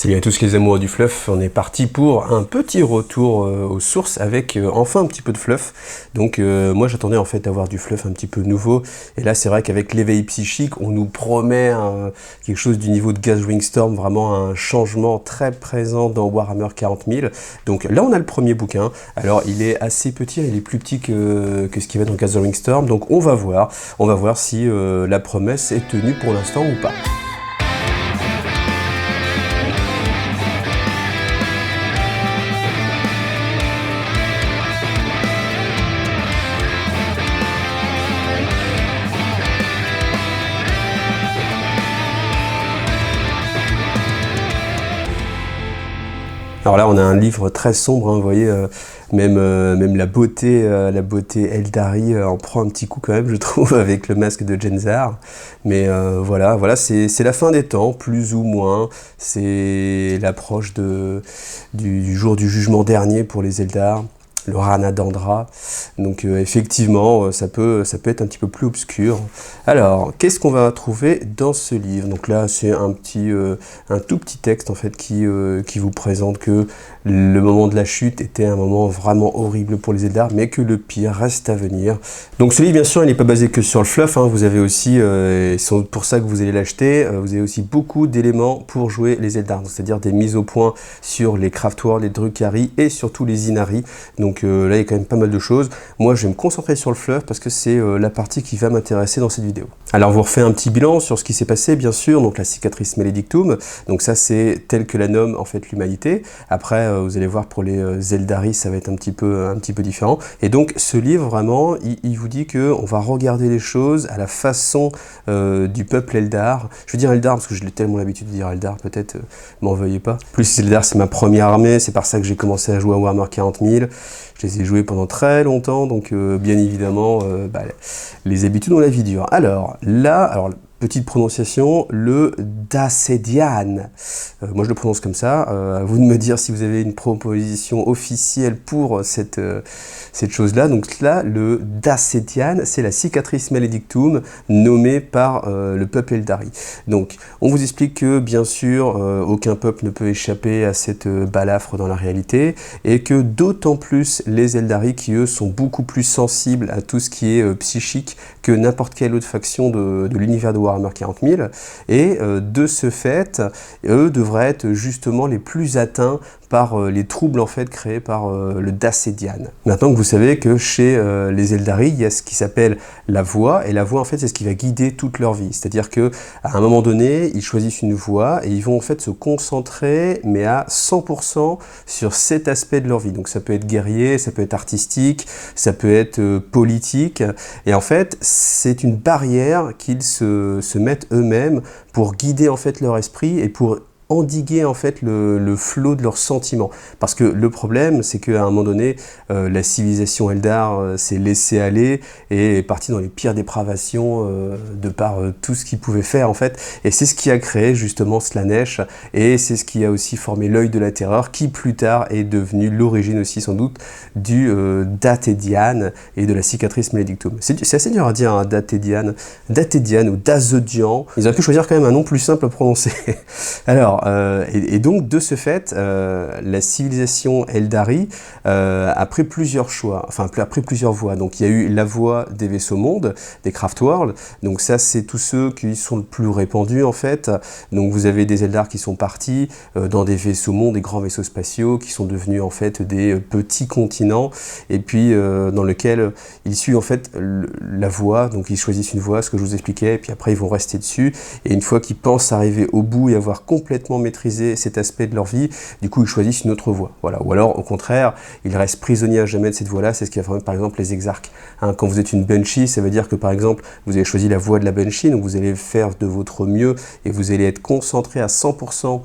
Salut à tous les amoureux du fluff, on est parti pour un petit retour aux sources avec enfin un petit peu de fluff. Donc moi j'attendais en fait d'avoir du fluff un petit peu nouveau, et là c'est vrai qu'avec l'éveil psychique on nous promet quelque chose du niveau de Gathering Storm, vraiment un changement très présent dans Warhammer 40 000. Donc là on a le premier bouquin, alors il est assez petit, il est plus petit que ce qui va dans Gathering Storm, donc on va voir si la promesse est tenue pour l'instant ou pas. Alors là, on a un livre très sombre, hein, vous voyez, même la beauté Eldari en prend un petit coup quand même, je trouve, avec le masque de Jenzar. Mais voilà, c'est la fin des temps, plus ou moins. C'est l'approche du jour du jugement dernier pour les Eldar, le Ranadandra. Donc effectivement, ça peut être un petit peu plus obscur. Alors, qu'est-ce qu'on va trouver dans ce livre? Donc là, c'est un tout petit texte en fait qui vous présente que le moment de la chute était un moment vraiment horrible pour les Eldar, mais que le pire reste à venir. Donc ce livre, bien sûr, il n'est pas basé que sur le fluff, hein. Vous avez aussi, et c'est pour ça que vous allez l'acheter, vous avez aussi beaucoup d'éléments pour jouer les Eldar, c'est-à-dire des mises au point sur les Craftworld, les Drukhari et surtout les Inari. Donc là, il y a quand même pas mal de choses. Moi, je vais me concentrer sur le fluff parce que c'est la partie qui va m'intéresser dans cette vidéo. Alors, on vous refait un petit bilan sur ce qui s'est passé, bien sûr. Donc, la cicatrice Maledictum. Donc, ça, c'est tel que la nomme en fait l'humanité. Après, vous allez voir pour les Eldari, ça va être un petit peu différent. Et donc, ce livre, vraiment, il vous dit que on va regarder les choses à la façon du peuple Eldar. Je veux dire Eldar parce que je l'ai tellement l'habitude de dire Eldar, peut-être m'en veuillez pas. Plus Eldar, c'est ma première armée. C'est par ça que j'ai commencé à jouer à Warhammer 40 000. Je les ai joués pendant très longtemps, donc bien évidemment, les habitudes ont la vie dure. Alors, là, petite prononciation, le Dassedian. Moi, je le prononce comme ça. À vous de me dire si vous avez une proposition officielle pour cette chose-là. Donc là, le Dassedian, c'est la cicatrice Maledictum nommée par le peuple Eldari. Donc, on vous explique que, bien sûr, aucun peuple ne peut échapper à cette balafre dans la réalité, et que d'autant plus les Eldari qui, eux, sont beaucoup plus sensibles à tout ce qui est psychique que n'importe quelle autre faction de l'univers de Warhammer 40 000, et de ce fait, eux devraient être justement les plus atteints par les troubles en fait créés par le Dassedian. Maintenant que vous savez que chez les Eldari, il y a ce qui s'appelle la voie, et la voie en fait c'est ce qui va guider toute leur vie. C'est-à-dire que à un moment donné, ils choisissent une voie et ils vont en fait se concentrer, mais à 100% sur cet aspect de leur vie. Donc ça peut être guerrier, ça peut être artistique, ça peut être politique, et en fait c'est une barrière qu'ils se mettent eux-mêmes pour guider en fait leur esprit et pour endiguer en fait le flot de leurs sentiments. Parce que le problème, c'est qu'à un moment donné, la civilisation Eldar s'est laissée aller et est partie dans les pires dépravations de par tout ce qu'il pouvait faire en fait. Et c'est ce qui a créé justement Slaanesh, et c'est ce qui a aussi formé l'œil de la terreur, qui plus tard est devenu l'origine aussi sans doute du Dathedian et de la cicatrice Maledictum. C'est assez dur à dire, hein, Dathedian ou Dazedian. Ils auraient pu choisir quand même un nom plus simple à prononcer. Alors, et donc de ce fait, la civilisation Eldari a pris plusieurs choix, enfin a pris plusieurs voies. Donc il y a eu la voie des vaisseaux mondes, des Craftworld. Donc ça c'est tous ceux qui sont le plus répandus en fait. Donc vous avez des Eldar qui sont partis dans des vaisseaux mondes, des grands vaisseaux spatiaux, qui sont devenus en fait des petits continents, et puis dans lequel ils suivent en fait la voie. Donc ils choisissent une voie, ce que je vous expliquais, et puis après ils vont rester dessus. Et une fois qu'ils pensent arriver au bout et avoir complètement maîtriser cet aspect de leur vie, du coup ils choisissent une autre voie. Voilà. Ou alors au contraire, ils restent prisonniers à jamais de cette voie-là. C'est ce qui va faire par exemple les exarques. Hein, quand vous êtes une Banshee, ça veut dire que par exemple vous avez choisi la voie de la Banshee, donc vous allez faire de votre mieux et vous allez être concentré à 100%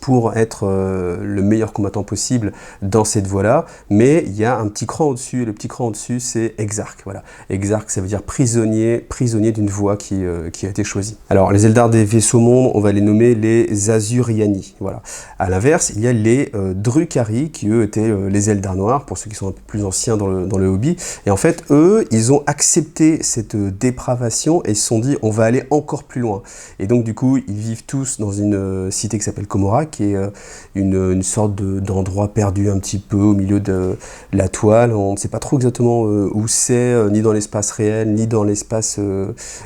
pour être le meilleur combattant possible dans cette voie-là, mais il y a un petit cran au-dessus, et le petit cran au-dessus, c'est Exarque. Voilà. Exarque, ça veut dire prisonnier d'une voie qui a été choisie. Alors, les Eldar des vaisseaux mondes, on va les nommer les Azuriani. Voilà. À l'inverse, il y a les Drukhari, qui eux étaient les Eldar noirs, pour ceux qui sont un peu plus anciens dans le hobby. Et en fait, eux, ils ont accepté cette dépravation et se sont dit, on va aller encore plus loin. Et donc, du coup, ils vivent tous dans une cité qui s'appelle Komorra, Akomorak, qui est une sorte d'endroit perdu un petit peu au milieu de la toile. On ne sait pas trop exactement où c'est, ni dans l'espace réel, ni dans l'espace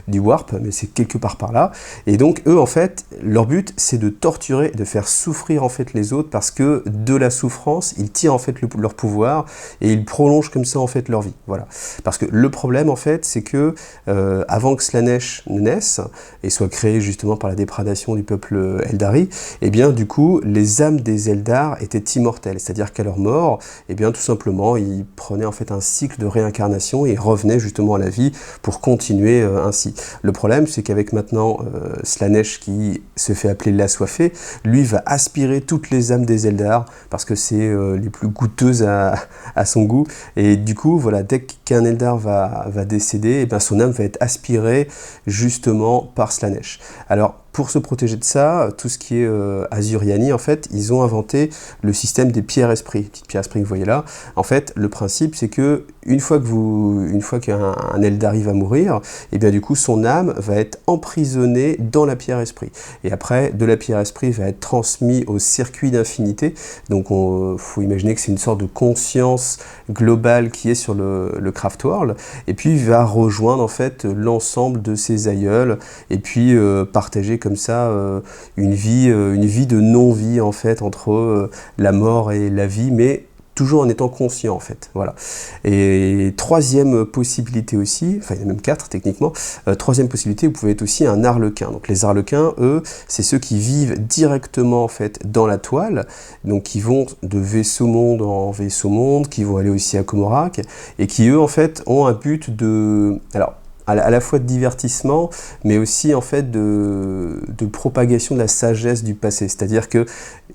du warp, mais c'est quelque part par là. Et donc eux, en fait, leur but, c'est de torturer, de faire souffrir en fait les autres, parce que de la souffrance, ils tirent en fait leur pouvoir et ils prolongent comme ça en fait leur vie. Voilà. Parce que le problème en fait, c'est que avant que Slaanesh ne naisse et soit créé justement par la déprédation du peuple Eldari, et bien du coup, les âmes des Eldar étaient immortelles, c'est-à-dire qu'à leur mort, et bien tout simplement, ils prenaient en fait un cycle de réincarnation et revenaient justement à la vie pour continuer ainsi. Le problème, c'est qu'avec maintenant Slaanesh qui se fait appeler l'assoiffé, lui va aspirer toutes les âmes des Eldar parce que c'est les plus goûteuses à son goût. Et du coup, voilà, dès qu'un Eldar va décéder, et bien son âme va être aspirée justement par Slaanesh. Alors, pour se protéger de ça, tout ce qui est Asuryani, en fait, ils ont inventé le système des pierres-esprits. Petites pierres-esprits que vous voyez là. En fait, le principe, c'est que une fois qu'un Eldari va mourir, et bien du coup, son âme va être emprisonnée dans la pierre-esprit. Et après, de la pierre-esprit va être transmis au circuit d'infinité. Donc, faut imaginer que c'est une sorte de conscience globale qui est sur le Craftworld. Et puis, il va rejoindre en fait l'ensemble de ses aïeuls. Et puis, partager comme ça une vie de non-vie en fait entre la mort et la vie, mais toujours en étant conscient en fait, voilà. Et troisième possibilité aussi, enfin il y en a même 4 techniquement, troisième possibilité, vous pouvez être aussi un arlequin. Donc les arlequins, eux, c'est ceux qui vivent directement en fait dans la toile, donc qui vont de vaisseau monde en vaisseau monde, qui vont aller aussi à Akomorak, et qui eux en fait ont un but de... Alors, à la fois de divertissement, mais aussi en fait de propagation de la sagesse du passé. C'est-à-dire que,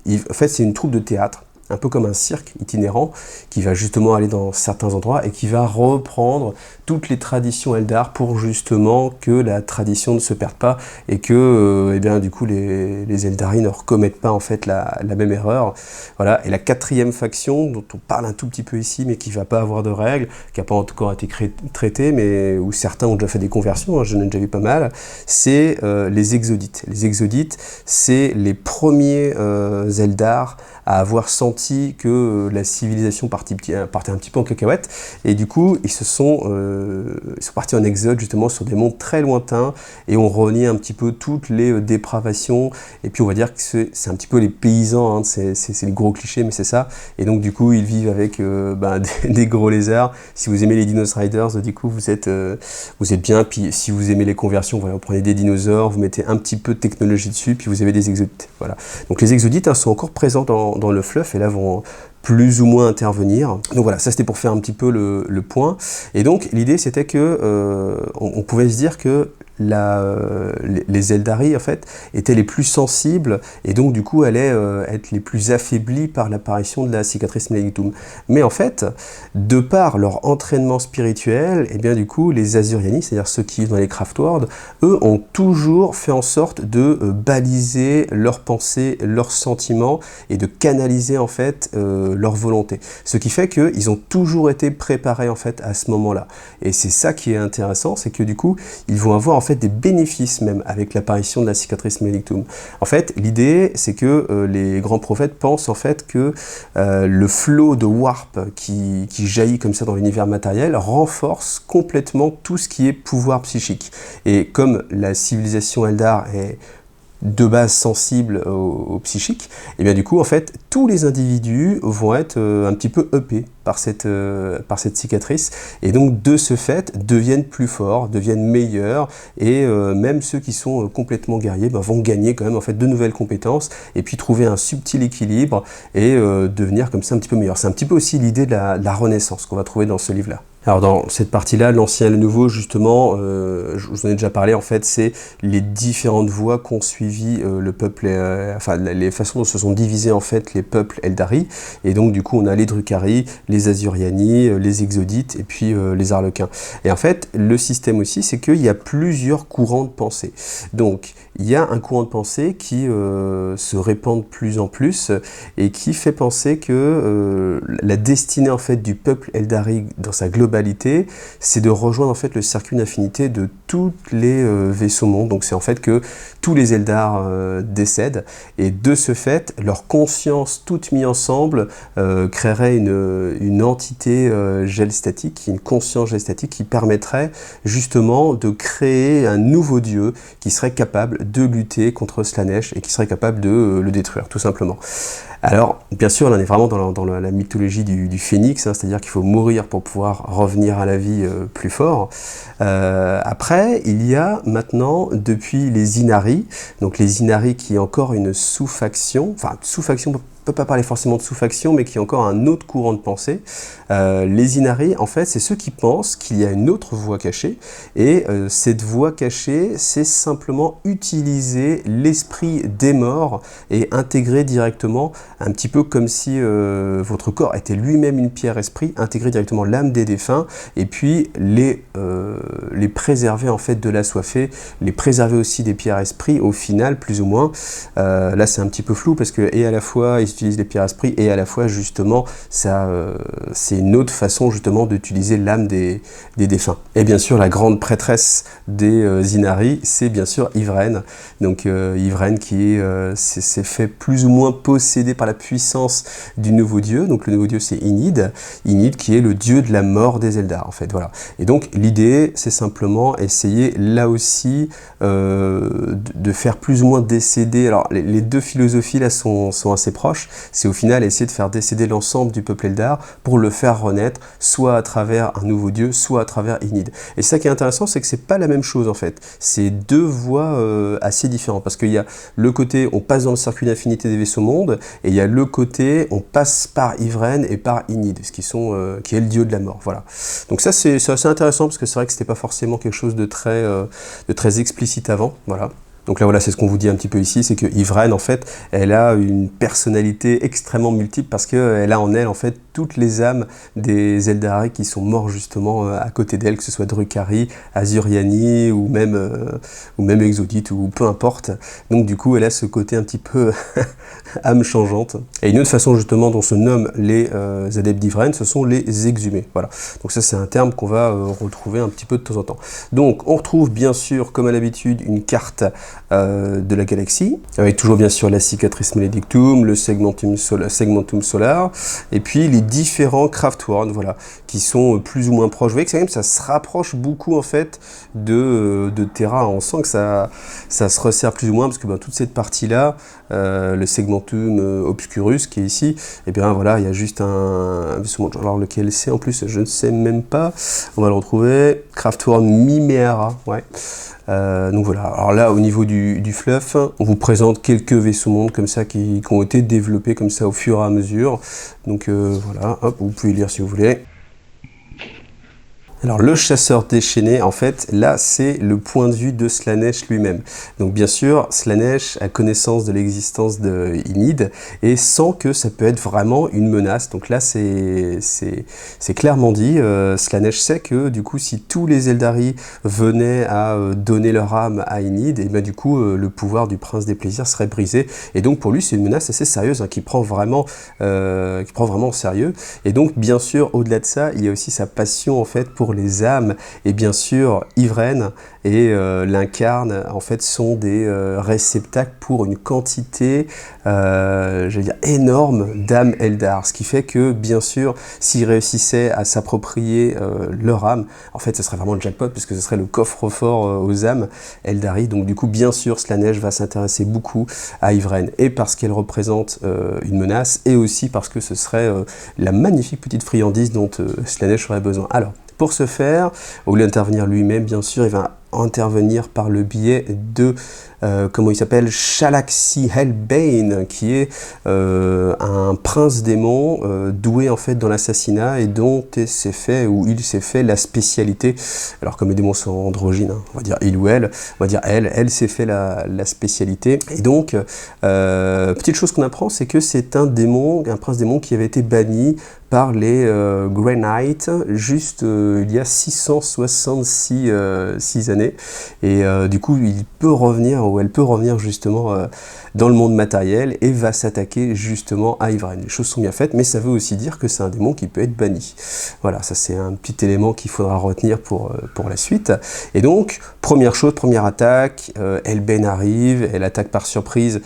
en fait, c'est une troupe de théâtre, un peu comme un cirque itinérant, qui va justement aller dans certains endroits et qui va reprendre toutes les traditions Eldar pour justement que la tradition ne se perde pas et que, eh bien, du coup, les Eldari ne recommettent pas en fait la même erreur. Voilà. Et la quatrième faction, dont on parle un tout petit peu ici, mais qui ne va pas avoir de règles, qui n'a pas encore été traitée, mais où certains ont déjà fait des conversions, hein, j'en ai déjà vu pas mal, c'est les Exodites. Les Exodites, c'est les premiers Eldar à avoir senti que la civilisation partait un petit peu en cacahuète, et du coup, ils sont partis en exode justement sur des mondes très lointains, et on renie un petit peu toutes les dépravations, et puis on va dire que c'est un petit peu les paysans, hein, c'est les gros clichés, mais c'est ça, et donc du coup, ils vivent avec des gros lézards. Si vous aimez les Dinos Riders, du coup, vous êtes bien, puis si vous aimez les conversions, voilà, vous prenez des dinosaures, vous mettez un petit peu de technologie dessus, puis vous avez des exodites, voilà. Donc les exodites, hein, sont encore présents dans le fluff, et là vont plus ou moins intervenir. Donc voilà, ça c'était pour faire un petit peu le point. Et donc l'idée c'était que on pouvait se dire que les Eldari en fait étaient les plus sensibles et donc du coup allaient être les plus affaiblis par l'apparition de la cicatrice Meligdum. Mais en fait, de par leur entraînement spirituel, et bien du coup les Asuryani, c'est-à-dire ceux qui vivent dans les Craftworld, eux ont toujours fait en sorte de baliser leurs pensées, leurs sentiments et de canaliser en fait leur volonté. Ce qui fait qu'ils ont toujours été préparés en fait à ce moment-là. Et c'est ça qui est intéressant, c'est que du coup ils vont avoir en fait des bénéfices même avec l'apparition de la cicatrice Meligdum. En fait, l'idée c'est que les grands prophètes pensent en fait que le flot de warp qui jaillit comme ça dans l'univers matériel renforce complètement tout ce qui est pouvoir psychique. Et comme la civilisation Eldar est de base sensible au psychique, et bien du coup en fait tous les individus vont être un petit peu uppés par cette cicatrice, et donc de ce fait deviennent plus forts, deviennent meilleurs, et même ceux qui sont complètement guerriers vont gagner quand même en fait de nouvelles compétences, et puis trouver un subtil équilibre et devenir comme ça un petit peu meilleur. C'est un petit peu aussi l'idée de la renaissance qu'on va trouver dans ce livre-là. Alors dans cette partie-là, l'ancien et le nouveau, justement, je vous en ai déjà parlé, en fait, c'est les différentes voies qu'ont suivi le peuple, enfin les façons dont se sont divisés en fait les peuples Eldari, et donc du coup on a les Drukhari, les Asuryani, les Exodites, et puis les Arlequins. Et en fait, le système aussi, c'est qu'il y a plusieurs courants de pensée. Donc, il y a un courant de pensée qui se répand de plus en plus, et qui fait penser que la destinée en fait du peuple Eldari dans sa globalité globalité, c'est de rejoindre en fait le circuit d'infinité de tous les vaisseaux mondes. Donc c'est en fait que tous les Eldar décèdent, et de ce fait, leur conscience toute mise ensemble créerait une entité gel statique, une conscience gel statique qui permettrait justement de créer un nouveau dieu qui serait capable de lutter contre Slaanesh et qui serait capable de le détruire, tout simplement. Alors, bien sûr, là, on est vraiment dans la mythologie du phénix, hein, c'est-à-dire qu'il faut mourir pour pouvoir revenir à la vie plus fort. Après, il y a maintenant, depuis les Inari, donc les Inari qui est encore une sous-faction, enfin, sous-faction, on ne peut pas parler forcément de sous-faction, mais qui est encore un autre courant de pensée. Les Inari, en fait, c'est ceux qui pensent qu'il y a une autre voie cachée, et cette voie cachée, c'est simplement utiliser l'esprit des morts et intégrer directement, un petit peu comme si votre corps était lui-même une pierre-esprit, intégrer directement l'âme des défunts, et puis les préserver en fait de l'assoiffé, les préserver aussi des pierres-esprits, au final, plus ou moins. Là, c'est un petit peu flou, parce que, et à la fois, ils utilisent les pierres-esprits, et à la fois, justement, ça, c'est une autre façon, justement, d'utiliser l'âme des défunts. Et bien sûr, la grande prêtresse des Inari, c'est bien sûr Yvraine. Donc, Yvraine qui s'est fait plus ou moins posséder par la puissance du nouveau dieu. Donc, le nouveau dieu, c'est Inid. Inid qui est le dieu de la mort des Eldar, en fait, voilà. Et donc, l'idée, c'est simplement essayer, là aussi, de faire plus ou moins décéder. Alors, les deux philosophies, là, sont assez proches. C'est au final essayer de faire décéder l'ensemble du peuple Eldar pour le faire renaître, soit à travers un nouveau dieu, soit à travers Inid. Et ça qui est intéressant, c'est que c'est pas la même chose, en fait. C'est deux voies assez différentes, parce qu'il y a le côté, on passe dans le circuit d'infinité des vaisseaux mondes, et il y a le côté, on passe par Yvraine et par Inid, qui est le dieu de la mort, voilà. Donc ça, c'est assez intéressant, parce que c'est vrai que c'était pas forcément quelque chose de très explicite avant, voilà. Donc là, voilà, c'est ce qu'on vous dit un petit peu ici, c'est que Yvraine, en fait, elle a une personnalité extrêmement multiple, parce qu'elle a en elle, en fait, toutes les âmes des Eldari qui sont morts justement à côté d'elle, que ce soit Drukhari, Azuriani, ou même Exodite, ou peu importe. Donc du coup, elle a ce côté un petit peu âme changeante. Et une autre façon justement dont se nomment les adeptes d'Yvraine, ce sont les exhumés. Voilà. Donc ça, c'est un terme qu'on va retrouver un petit peu de temps en temps. Donc on retrouve bien sûr, comme à l'habitude, une carte de la galaxie, avec toujours bien sûr la cicatrice maledictum, le segmentum solar, et puis les différents craftworn, voilà, qui sont plus ou moins proches. Vous voyez que quand même, ça se rapproche beaucoup en fait de Terra. On sent que ça se resserre plus ou moins, parce que toute cette partie-là, le segmentum obscurus qui est ici, et bien voilà, il y a juste un alors lequel c'est en plus, je ne sais même pas. On va le retrouver, craftworn Mimeara, ouais. Donc voilà, alors là au niveau du fluff, on vous présente quelques vaisseaux mondes comme ça qui ont été développés comme ça au fur et à mesure. Donc voilà, hop, vous pouvez lire si vous voulez. Alors le chasseur déchaîné, en fait, là c'est le point de vue de Slaanesh lui-même. Donc bien sûr, Slaanesh a connaissance de l'existence de Inid et sent que ça peut être vraiment une menace. Donc là c'est clairement dit, Slaanesh sait que du coup si tous les Eldari venaient à donner leur âme à Inid, et bien du coup le pouvoir du prince des plaisirs serait brisé. Et donc pour lui c'est une menace assez sérieuse, hein, qui prend vraiment au sérieux. Et donc bien sûr au-delà de ça, il y a aussi sa passion en fait pour les âmes, et bien sûr Yvraine et l'incarne en fait sont des réceptacles pour une quantité énorme d'âmes Eldar, ce qui fait que bien sûr s'ils réussissaient à s'approprier leur âme, en fait ce serait vraiment le jackpot, puisque ce serait le coffre-fort aux âmes Eldari. Donc du coup bien sûr Slaanesh va s'intéresser beaucoup à Yvraine, et parce qu'elle représente une menace, et aussi parce que ce serait la magnifique petite friandise dont Slaanesh aurait besoin. Alors pour ce faire, au lieu d'intervenir lui-même, bien sûr, il va intervenir par le biais de, comment il s'appelle, Shalaxi Hellbane, qui est un prince démon doué en fait dans l'assassinat, et dont il s'est fait la spécialité. Alors comme les démons sont androgynes, hein, on va dire il ou elle, on va dire elle s'est fait la spécialité. Et donc, petite chose qu'on apprend, c'est que c'est un prince démon qui avait été banni par les Grey Knights juste il y a 666 années années, et du coup il peut revenir, ou elle peut revenir justement dans le monde matériel, et va s'attaquer justement à Ivraine. Les choses sont bien faites, mais ça veut aussi dire que c'est un démon qui peut être banni. Voilà, ça c'est un petit élément qu'il faudra retenir pour la suite. Et donc, première chose, première attaque, Elben arrive, elle attaque par surprise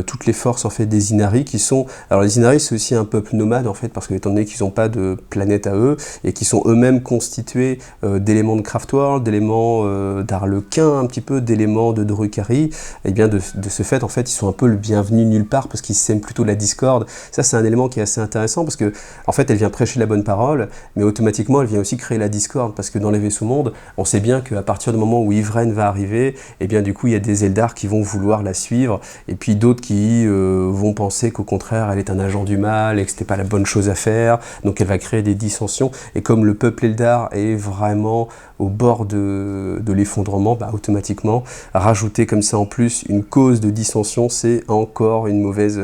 toutes les forces en fait des Inari qui sont... Alors les Inari c'est aussi un peuple nomade en fait, parce que étant donné qu'ils n'ont pas de planète à eux, et qui sont eux-mêmes constitués d'éléments de Craftworld, d'éléments d'Arlequin un petit peu, d'éléments de Drukhari, et bien de ce fait en fait ils sont un peu le bienvenu nulle part, parce qu'ils sèment plutôt la discorde. Ça c'est un élément qui est assez intéressant, parce que en fait elle vient prêcher la bonne parole, mais automatiquement elle vient aussi créer la discorde, parce que dans les vaisseaux mondes, on sait bien qu'à partir du moment où Ivraine va arriver, et bien du coup il y a des Eldar qui vont vouloir la suivre, et puis d'autres qui vont penser qu'au contraire elle est un agent du mal, et que c'était pas la bonne chose à faire, donc elle va créer des dissensions, et comme le peuple Eldar est vraiment au bord de l'effondrement, bah, automatiquement, rajouter comme ça en plus une cause de dissension, c'est encore une mauvaise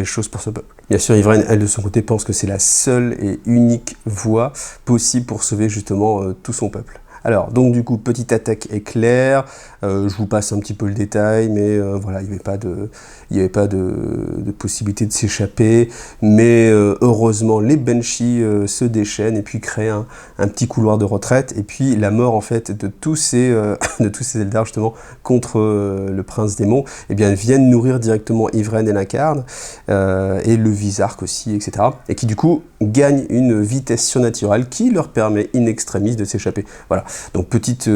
chose pour ce peuple. Bien sûr, Ivraine, elle de son côté, pense que c'est la seule et unique voie possible pour sauver justement tout son peuple. Alors, donc du coup, petite attaque éclair, je vous passe un petit peu le détail, mais voilà, il n'y avait pas de possibilité de s'échapper, mais heureusement, les Banshee se déchaînent et puis créent un petit couloir de retraite, et puis la mort en fait de tous ces Eldar justement contre le prince démon, eh bien viennent nourrir directement Ivraine et l'Incarne, et le Visarque aussi, etc. Et qui du coup gagnent une vitesse surnaturelle qui leur permet in extremis de s'échapper. Voilà. Donc petite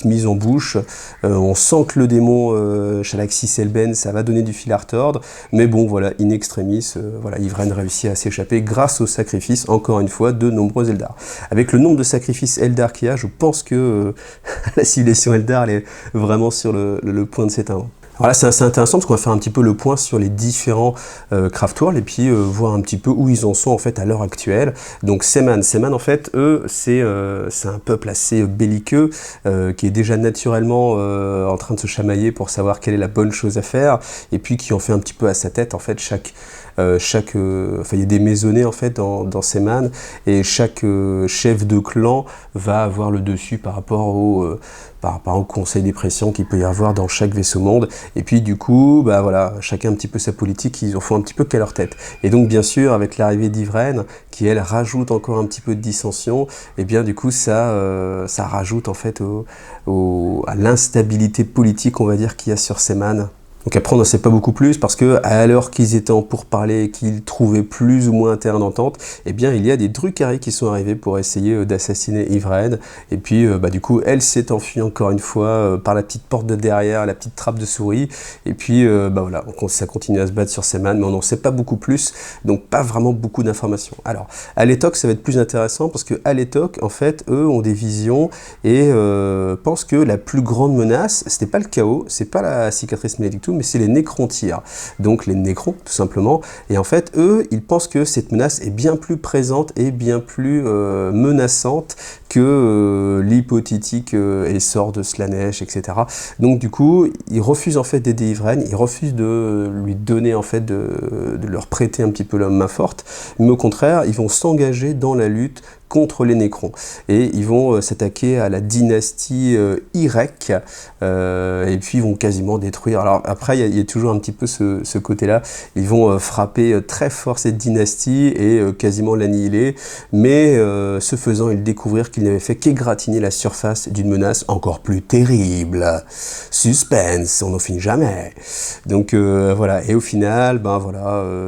mise en bouche, on sent que le démon Chalaxis Elben, ça va donner du fil à retordre, mais bon voilà, in extremis, voilà, Ivraine réussit à s'échapper grâce au sacrifice, encore une fois, de nombreux Eldar. Avec le nombre de sacrifices Eldar qu'il y a, je pense que la civilisation Eldar elle est vraiment sur le point de s'éteindre. Alors là, c'est assez intéressant parce qu'on va faire un petit peu le point sur les différents Craftworld et puis voir un petit peu où ils en sont en fait à l'heure actuelle. Donc Seman en fait, eux, c'est un peuple assez belliqueux qui est déjà naturellement en train de se chamailler pour savoir quelle est la bonne chose à faire, et puis qui en fait un petit peu à sa tête en fait il y a des maisonnées en fait dans Seman, et chaque chef de clan va avoir le dessus par rapport au conseil des pressions qu'il peut y avoir dans chaque vaisseau monde, et puis du coup, bah voilà, chacun un petit peu sa politique, ils en font un petit peu qu'à leur tête. Et donc bien sûr, avec l'arrivée d'Ivraine, qui elle rajoute encore un petit peu de dissension, et bien du coup ça rajoute en fait à l'instabilité politique, on va dire, qu'il y a sur Seman. Donc après, on n'en sait pas beaucoup plus, parce que à l'heure qu'ils étaient en pourparlers et qu'ils trouvaient plus ou moins un terrain d'entente, eh bien il y a des Drukhari qui sont arrivés pour essayer d'assassiner Ivraine, et puis du coup elle s'est enfuie encore une fois par la petite porte de derrière, la petite trappe de souris, et puis voilà, ça continue à se battre sur Seman, mais on n'en sait pas beaucoup plus, donc pas vraiment beaucoup d'informations. Alors, à l'époque, ça va être plus intéressant, parce que à l'époque, en fait, eux ont des visions et pensent que la plus grande menace, c'était pas le chaos, c'est pas la cicatrice malédictum, mais c'est les nécrontyres, donc les nécrons tout simplement. Et en fait, eux, ils pensent que cette menace est bien plus présente et bien plus menaçante que l'hypothétique essor de Slaanesh, etc. Donc du coup, ils refusent en fait d'aider Ivraine, ils refusent de lui donner en fait, de leur prêter un petit peu la main forte, mais au contraire, ils vont s'engager dans la lutte contre les Nécrons. Et ils vont s'attaquer à la dynastie Irek, et puis ils vont quasiment détruire. Alors après, il y a toujours un petit peu ce côté-là. Ils vont frapper très fort cette dynastie et quasiment l'annihiler, mais ce faisant, ils découvrirent qu'ils n'avaient fait qu'égratigner la surface d'une menace encore plus terrible. Suspense, on n'en finit jamais. Donc voilà, et au final,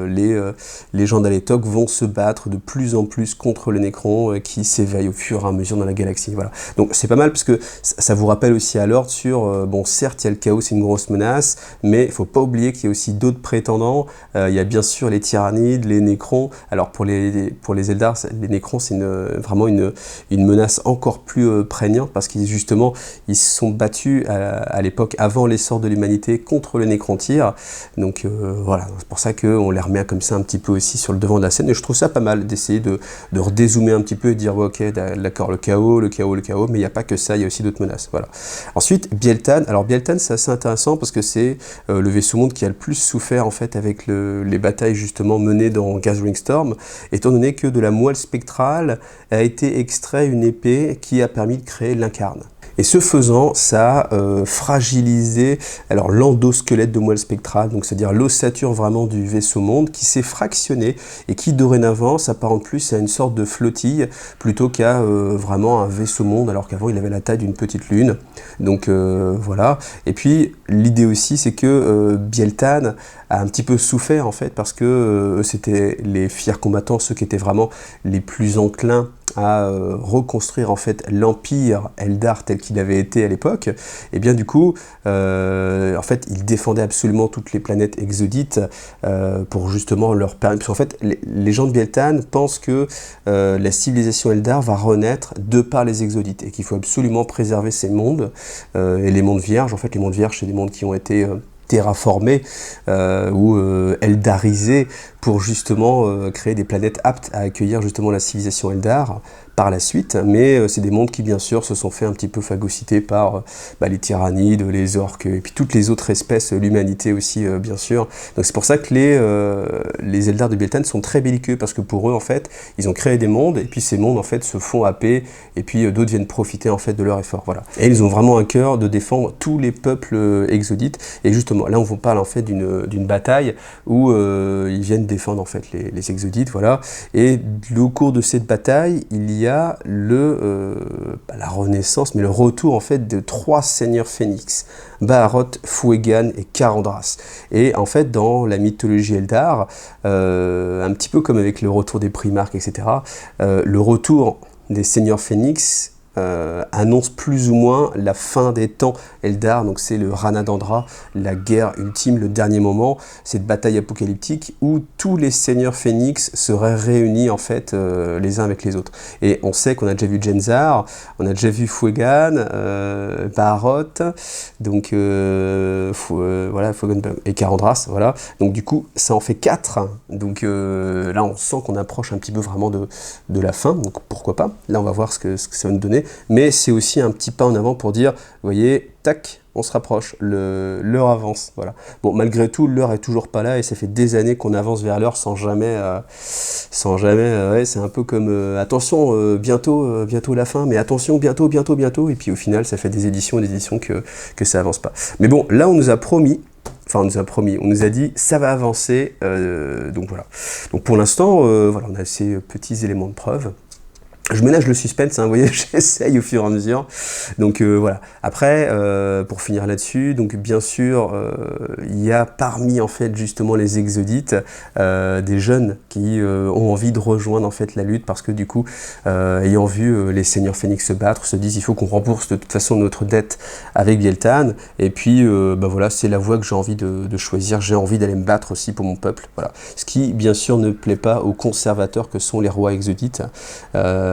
les gens d'Aletok vont se battre de plus en plus contre les Nécrons qui s'éveillent au fur et à mesure dans la galaxie. Voilà. Donc c'est pas mal, parce que ça vous rappelle aussi à l'ordre sur, bon certes il y a le chaos, c'est une grosse menace, mais il faut pas oublier qu'il y a aussi d'autres prétendants. Il y a bien sûr les tyrannides, les Nécrons. Alors pour les Eldar, les Nécrons c'est vraiment une menace encore plus prégnante, parce qu'ils justement ils se sont battus à l'époque avant l'essor de l'humanité contre les Nécrontyres. Donc voilà, c'est pour ça qu'on les remet comme ça un petit peu aussi sur le devant de la scène, et je trouve ça pas mal d'essayer de redézoomer un petit peu et de dire ouais, ok d'accord, le chaos, mais il n'y a pas que ça, il y a aussi d'autres menaces. Voilà. Ensuite Biel-Tan, alors Biel-Tan c'est assez intéressant parce que c'est le vaisseau monde qui a le plus souffert en fait avec les batailles justement menées dans Gathering Storm, étant donné que de la moelle spectrale a été extrait une épée qui a permis de créer l'Incarne. Et ce faisant, ça a fragilisé l'endosquelette de moelle spectrale, donc c'est-à-dire l'ossature vraiment du vaisseau monde qui s'est fractionné et qui dorénavant s'apparente plus à une sorte de flottille plutôt qu'à vraiment un vaisseau monde, alors qu'avant il avait la taille d'une petite lune. Donc voilà. Et puis l'idée aussi, c'est que Biel-Tan a un petit peu souffert en fait parce que c'était les fiers combattants, ceux qui étaient vraiment les plus enclins à reconstruire en fait l'empire Eldar tel qu'il avait été à l'époque. Et bien du coup, en fait, il défendait absolument toutes les planètes exodites pour justement leur permettre. Parce qu'en fait, les gens de Biel-Tan pensent que la civilisation Eldar va renaître de par les exodites et qu'il faut absolument préserver ces mondes et les mondes vierges. En fait, les mondes vierges, c'est des mondes qui ont été terraformés ou eldarisés pour justement créer des planètes aptes à accueillir justement la civilisation Eldar par la suite, mais c'est des mondes qui bien sûr se sont fait un petit peu phagocyter par les tyrannides, les orques et puis toutes les autres espèces, l'humanité aussi bien sûr. Donc c'est pour ça que les Eldar de Biel-Tan sont très belliqueux parce que pour eux en fait ils ont créé des mondes et puis ces mondes en fait se font happer et puis d'autres viennent profiter en fait de leur effort. Voilà. Et ils ont vraiment un cœur de défendre tous les peuples exodites et justement là on vous parle en fait d'une bataille où ils viennent défendre en fait les exodites, voilà. Et au cours de cette bataille, il y a la renaissance, mais le retour en fait de 3 seigneurs phénix, Baharot, Fouegan et Karandras. Et en fait, dans la mythologie Eldar, un petit peu comme avec le retour des Primarques, etc., le retour des seigneurs phénix annonce plus ou moins la fin des temps Eldar, donc c'est le Ranadandra, la guerre ultime, le dernier moment, cette bataille apocalyptique où tous les seigneurs phénix seraient réunis en fait les uns avec les autres. Et on sait qu'on a déjà vu Jenzar, on a déjà vu Fouegan, Baharot, donc voilà, Fouegan et Karandras, voilà. Donc du coup, ça en fait 4. Donc là, on sent qu'on approche un petit peu vraiment de la fin, donc pourquoi pas. Là, on va voir ce que ça va nous donner. Mais c'est aussi un petit pas en avant pour dire, vous voyez, tac, on se rapproche, l'heure avance, voilà. Bon, malgré tout, l'heure est toujours pas là et ça fait des années qu'on avance vers l'heure sans jamais, ouais, c'est un peu comme, attention, bientôt la fin, mais attention, bientôt, et puis au final, ça fait des éditions que ça avance pas. Mais bon, là, on nous a promis, on nous a dit, ça va avancer, donc voilà. Donc pour l'instant, voilà, on a ces petits éléments de preuve. Je ménage le suspense, hein, vous voyez, j'essaye au fur et à mesure. Donc voilà. Après, pour finir là-dessus, donc bien sûr, il y a parmi en fait justement les exodites des jeunes qui ont envie de rejoindre en fait la lutte parce que du coup, ayant vu les seigneurs phénix se battre, se disent il faut qu'on rembourse de toute façon notre dette avec Biel-Tan. Et puis voilà, c'est la voie que j'ai envie de choisir. J'ai envie d'aller me battre aussi pour mon peuple. Voilà. Ce qui bien sûr ne plaît pas aux conservateurs que sont les rois exodites.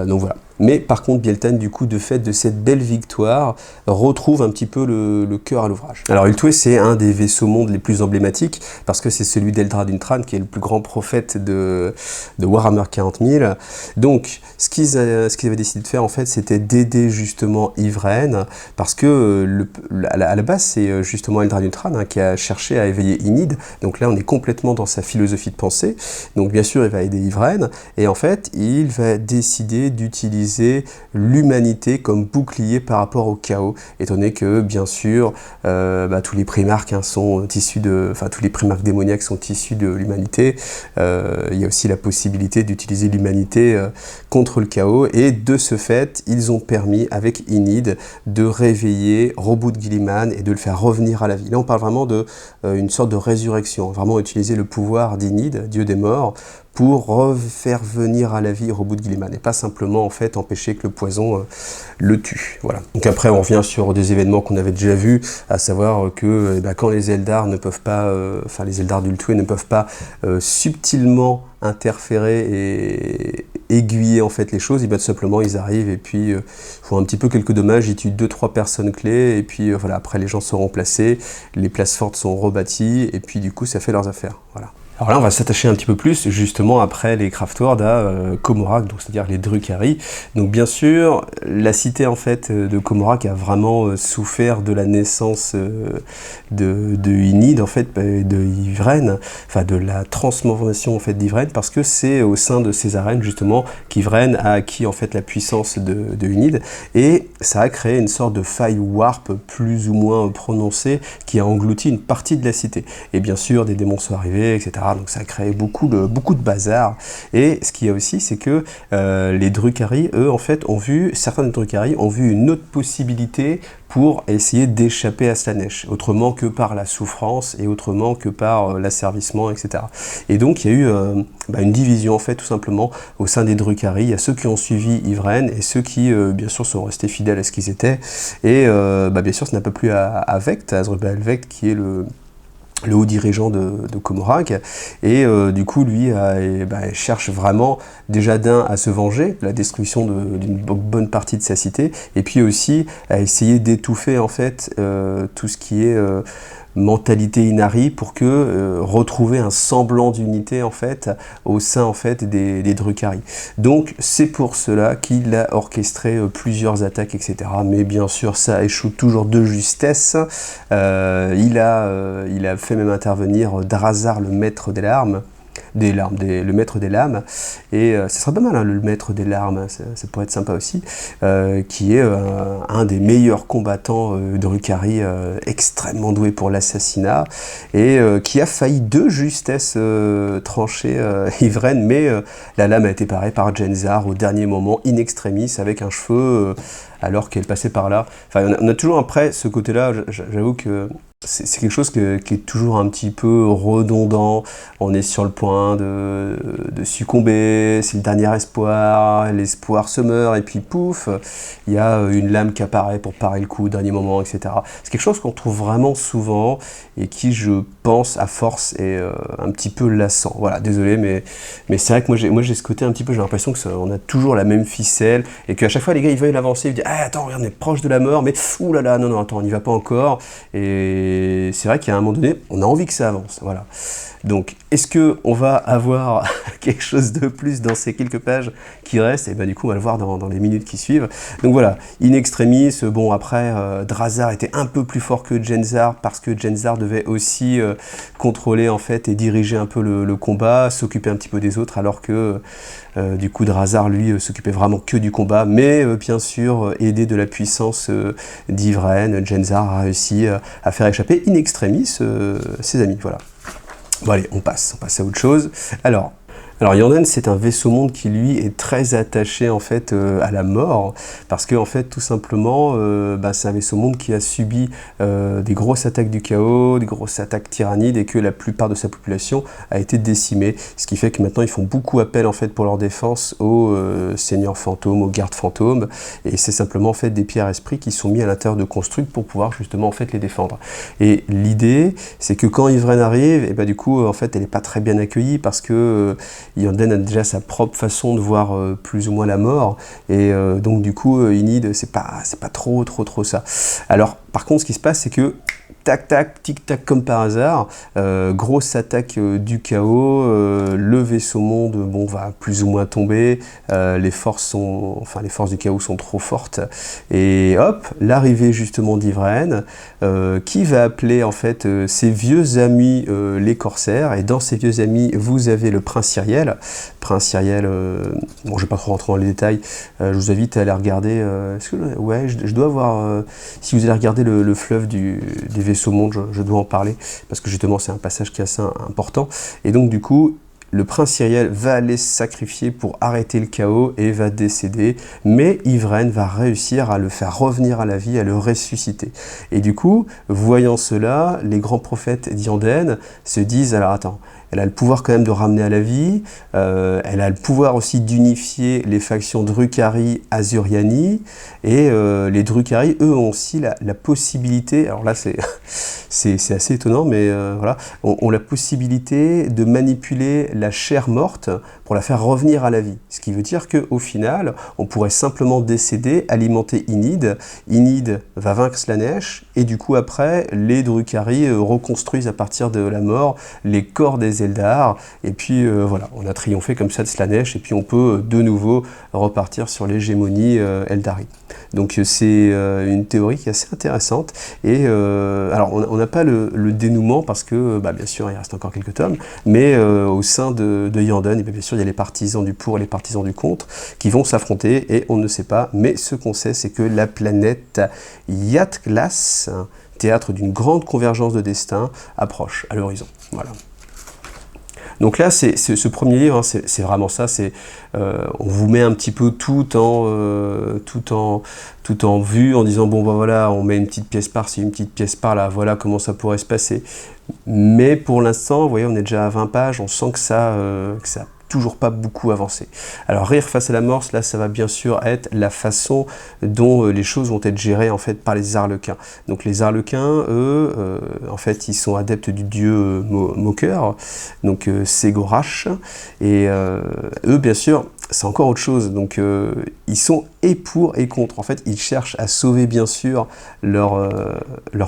Donc voilà. Mais par contre, Biel-Tan, du coup, de fait de cette belle victoire, retrouve un petit peu le cœur à l'ouvrage. Alors, Ulthué, c'est un des vaisseaux mondes les plus emblématiques, parce que c'est celui d'Eldrad Untran, qui est le plus grand prophète de Warhammer 40 000. Donc, ce qu'ils avaient décidé de faire, en fait, c'était d'aider justement Ivraine, parce que à la base, c'est justement Eldrad Untran qui a cherché à éveiller Inid. Donc là, on est complètement dans sa philosophie de pensée. Donc, bien sûr, il va aider Ivraine, et en fait, il va décider d'utiliser l'humanité comme bouclier par rapport au chaos, étant donné que bien sûr tous les primarques sont issus tous les primarques démoniaques sont issus de l'humanité. Il y a aussi la possibilité d'utiliser l'humanité contre le chaos, et de ce fait ils ont permis avec Inid de réveiller Robout Guilliman et de le faire revenir à la vie. Là on parle vraiment de une sorte de résurrection, vraiment utiliser le pouvoir d'Inid, dieu des morts, pour refaire venir à la vie Robout Guilliman, et pas simplement en fait empêcher que le poison le tue. Voilà. Donc après on revient sur des événements qu'on avait déjà vus, à savoir que quand les Eldar ne peuvent pas, les Eldar d'Ulthué ne peuvent pas subtilement interférer et aiguiller en fait les choses, et tout simplement ils arrivent et puis font un petit peu quelques dommages, ils tuent 2-3 personnes clés, et puis voilà, après les gens seront placés, les places fortes sont rebâties, et puis du coup ça fait leurs affaires. Voilà. Alors là, on va s'attacher un petit peu plus, justement, après les Craftworld, à Comorac, donc c'est-à-dire les Drukhari. Donc bien sûr, la cité, en fait, de Comorac a vraiment souffert de la naissance de Ynide, en fait, de Yvraine, enfin de la transformation, en fait, d'Yvraine, parce que c'est au sein de ces arènes, justement, qu'Yvraine a acquis, en fait, la puissance de Ynide, et ça a créé une sorte de faille warp plus ou moins prononcée qui a englouti une partie de la cité. Et bien sûr, des démons sont arrivés, etc. Donc ça a créé beaucoup de bazar. Et ce qu'il y a aussi, c'est que les Drukhari, eux, en fait, certains des Drukhari ont vu une autre possibilité pour essayer d'échapper à Slaanesh, autrement que par la souffrance et autrement que par l'asservissement, etc. Et donc il y a eu une division, en fait, tout simplement, au sein des Drukhari. Il y a ceux qui ont suivi Yvraine et ceux qui, bien sûr, sont restés fidèles à ce qu'ils étaient. Et bien sûr, ça n'a pas plu à Vect, à Asdrubal Vect, qui est le haut dirigeant de Comorac, et du coup lui cherche vraiment déjà à se venger de la destruction d'une bonne partie de sa cité, et puis aussi à essayer d'étouffer en fait tout ce qui est mentalité Inari pour que retrouver un semblant d'unité en fait au sein en fait des Drukhari. Donc c'est pour cela qu'il a orchestré plusieurs attaques, etc. Mais bien sûr ça échoue toujours de justesse. Il a fait même intervenir Drazar, le maître des larmes. Le maître des lames, et ce serait pas mal, hein, le maître des larmes, ça pourrait être sympa aussi, qui est un des meilleurs combattants de Drukhari, extrêmement doué pour l'assassinat, et qui a failli de justesse trancher Yvraine, mais la lame a été parée par Jenzar au dernier moment, in extremis, avec un cheveu, alors qu'elle passait par là. Enfin, on a toujours après ce côté-là, j'avoue que c'est quelque chose qui est toujours un petit peu redondant. On est sur le point de succomber, c'est le dernier espoir, l'espoir se meurt, et puis pouf, il y a une lame qui apparaît pour parer le coup au dernier moment, etc. C'est quelque chose qu'on trouve vraiment souvent, et qui, je pense, à force, est un petit peu lassant. Voilà, désolé, mais c'est vrai que moi j'ai ce côté un petit peu, j'ai l'impression qu'on a toujours la même ficelle, et qu'à chaque fois les gars ils veulent avancer, ils disent ah, attends, regarde, on est proche de la mort, mais oulala, non, attends, on n'y va pas encore. Et c'est vrai qu'à un moment donné, on a envie que ça avance. Voilà. Donc, est-ce qu'on va avoir quelque chose de plus dans ces quelques pages qui restent? Et bien du coup, on va le voir dans les minutes qui suivent. Donc voilà, in extremis, bon après, Drazar était un peu plus fort que Jenzar, parce que Jenzar devait aussi contrôler en fait et diriger un peu le combat, s'occuper un petit peu des autres, alors que du coup Drazar lui s'occupait vraiment que du combat, mais bien sûr aidé de la puissance d'Yvraine, Jenzar a réussi à faire échapper in extremis ses amis. Voilà. Bon allez, on passe à autre chose. Alors Yanden, c'est un vaisseau monde qui lui est très attaché en fait à la mort, parce que en fait tout simplement c'est un vaisseau monde qui a subi des grosses attaques du chaos, des grosses attaques tyrannides, et que la plupart de sa population a été décimée, ce qui fait que maintenant ils font beaucoup appel en fait pour leur défense aux seigneurs fantômes, aux gardes fantômes, et c'est simplement en fait des pierres esprits qui sont mis à l'intérieur de constructs pour pouvoir justement en fait les défendre. Et l'idée c'est que quand Yvraine arrive, et du coup en fait elle n'est pas très bien accueillie, parce que Yanden a déjà sa propre façon de voir plus ou moins la mort, et donc du coup Ynide c'est pas trop ça. Alors par contre ce qui se passe c'est que tac tac, tic tac comme par hasard, grosse attaque du chaos, le vaisseau monde va plus ou moins tomber, les forces du chaos sont trop fortes, et hop, l'arrivée justement d'Yvraine, qui va appeler en fait ses vieux amis les corsaires, et dans ses vieux amis vous avez le prince Syriel. Bon je vais pas trop rentrer dans les détails, je vous invite à aller regarder, je dois avoir, si vous allez regarder le fleuve des vaisseaux monde, je dois en parler, parce que justement c'est un passage qui est assez important, et donc du coup le prince Syriel va aller se sacrifier pour arrêter le chaos et va décéder, mais Yvraine va réussir à le faire revenir à la vie, à le ressusciter. Et du coup, voyant cela, les grands prophètes d'Yanden se disent, alors attends, elle a le pouvoir quand même de ramener à la vie, elle a le pouvoir aussi d'unifier les factions Drukhari, Azuriani, et les Drukhari, eux, ont aussi la possibilité, alors là c'est assez étonnant, mais voilà, ont la possibilité de manipuler la chair morte pour la faire revenir à la vie. Ce qui veut dire qu'au final, on pourrait simplement décéder, alimenter Ynide, Ynide va vaincre Slaanesh, et du coup après, les Drukhari reconstruisent à partir de la mort les corps des Eldar, et puis voilà, on a triomphé comme ça de Slaanesh, et puis on peut de nouveau repartir sur l'hégémonie Eldari. Donc c'est une théorie qui est assez intéressante, et alors on n'a pas le dénouement parce que bien sûr il reste encore quelques tomes, mais au sein de Yanden, bien sûr il y a les partisans du pour et les partisans du contre qui vont s'affronter, et on ne sait pas, mais ce qu'on sait c'est que la planète Yat-Glas, théâtre d'une grande convergence de destin, approche à l'horizon. Voilà. Donc là, ce premier livre, hein, c'est vraiment ça. On vous met un petit peu tout en vue, en disant bon voilà, on met une petite pièce par-ci, une petite pièce par-là. Voilà comment ça pourrait se passer. Mais pour l'instant, vous voyez, on est déjà à 20 pages. On sent que ça toujours pas beaucoup avancé. Alors rire face à la mort, là ça va bien sûr être la façon dont les choses vont être gérées en fait par les Arlequins. Donc les Arlequins, eux, en fait ils sont adeptes du dieu moqueur, donc Ségorach, et eux bien sûr c'est encore autre chose, donc ils sont et pour et contre. En fait, ils cherchent à sauver bien sûr leur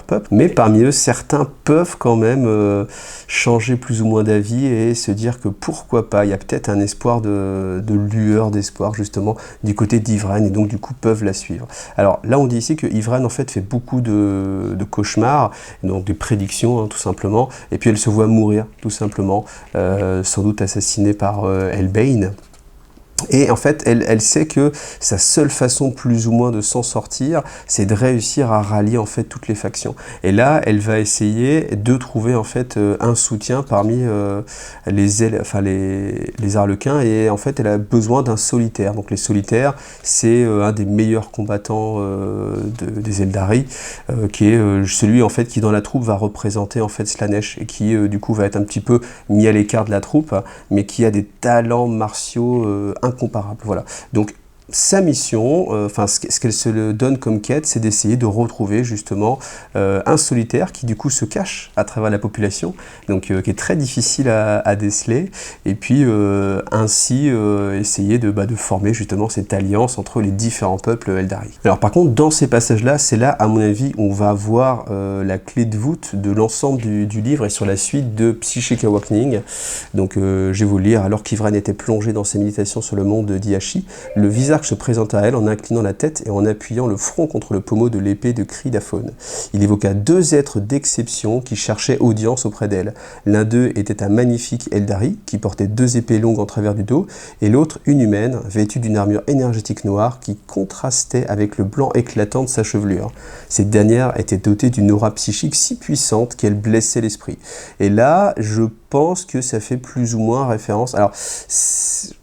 peuple, mais parmi eux, certains peuvent quand même changer plus ou moins d'avis et se dire que pourquoi pas, il y a peut-être un espoir de lueur d'espoir justement du côté d'Yvraine, et donc du coup peuvent la suivre. Alors là, on dit ici que Yvraine en fait beaucoup de cauchemars, donc des prédictions hein, tout simplement, et puis elle se voit mourir tout simplement, sans doute assassinée par Elbane. Et en fait, elle sait que sa seule façon plus ou moins de s'en sortir, c'est de réussir à rallier en fait toutes les factions. Et là, elle va essayer de trouver en fait un soutien parmi les Arlequins, et en fait, elle a besoin d'un solitaire. Donc les solitaires, c'est un des meilleurs combattants des Eldari, qui est celui en fait qui dans la troupe va représenter en fait Slaanesh, et qui du coup va être un petit peu mis à l'écart de la troupe, mais qui a des talents martiaux incomparable. Voilà. Donc sa mission, ce qu'elle se donne comme quête, c'est d'essayer de retrouver justement un solitaire qui du coup se cache à travers la population, donc qui est très difficile à déceler, et puis ainsi essayer de former justement cette alliance entre les différents peuples Eldari. Alors par contre, dans ces passages-là, c'est là, à mon avis, on va voir la clé de voûte de l'ensemble du livre et sur la suite de Psychic Awakening. Donc je vais vous le lire. Alors qu'Yvraine était plongé dans ses méditations sur le monde d'Iashi, le visage se présenta à elle en inclinant la tête et en appuyant le front contre le pommeau de l'épée de Cridaphone. Il évoqua deux êtres d'exception qui cherchaient audience auprès d'elle. L'un d'eux était un magnifique Eldari qui portait deux épées longues en travers du dos, et l'autre une humaine vêtue d'une armure énergétique noire qui contrastait avec le blanc éclatant de sa chevelure. Cette dernière était dotée d'une aura psychique si puissante qu'elle blessait l'esprit. Et là, je pense que ça fait plus ou moins référence